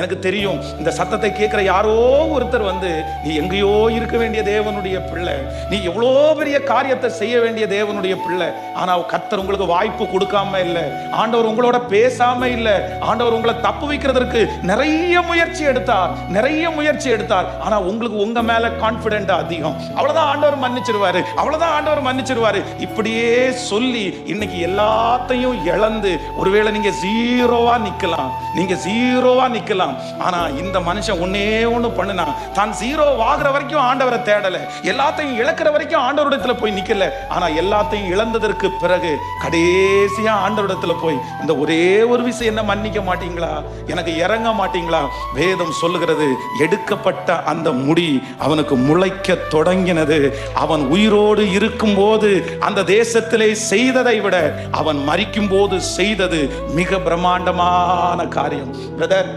எனக்கு தெரியும் இந்த சத்தத்தை கேட்கிற யாரோ ஒருத்தர் நீ எங்கேயோ இருக்க வேண்டிய தேவனுடைய பிள்ளை, நீ எவ்வளோ பெரிய காரியத்தை செய்ய வேண்டிய தேவனுடைய பிள்ளை. ஆனா கர்த்தர் உங்களுக்கு வாய்ப்பு கொடுக்காம இல்லை, ஆண்டவர் உங்களோட பேசாம இல்லை, ஆண்டவர் உங்களை தப்பு வைக்கிறதுக்கு நிறைய முயற்சி எடுத்தார். ஆனா உங்களுக்கு உங்க மேல கான்பிடென்ட் அதிகம். அவ்வளவுதான் ஆண்டவர் மன்னிச்சிருவாரு. இப்படியே சொல்லி இன்னைக்கு எல்லாத்தையும் இழந்து ஒருவேளை நீங்க ஜீரோவா நிக்கலாம். ஆனா இந்த மனுஷன் ஒன்னே ஒண்ணு பண்ணுனா, தான் ஜீரோ ஆகுற வரைக்கும் ஆண்டவரை தேடல, எல்லாத்தையும் இழக்கிற வரைக்கும் ஆண்டவரிடத்துல போய் நிக்கல. ஆனா எல்லாத்தையும் இழந்ததற்கு பிறகு கடைசியா ஆண்டவரிடத்துல போய் இந்த ஒரே ஒரு விஷயம், என்ன மன்னிக்க மாட்டீங்களா, எனக்கு இறங்க மாட்டீங்களா? வேதம் சொல்லுகிறது, எடுக்கப்பட்ட அந்த முடி அவனுக்கு முளைக்க தொடங்கினது. அவன் உயிரோடு இருக்கும் போது அந்த தேசத்திலே செய்ததை விட அவன் மரிக்கும் போது செய்தது மிக பிரம்மாண்டமான காரியம். பிரதர்,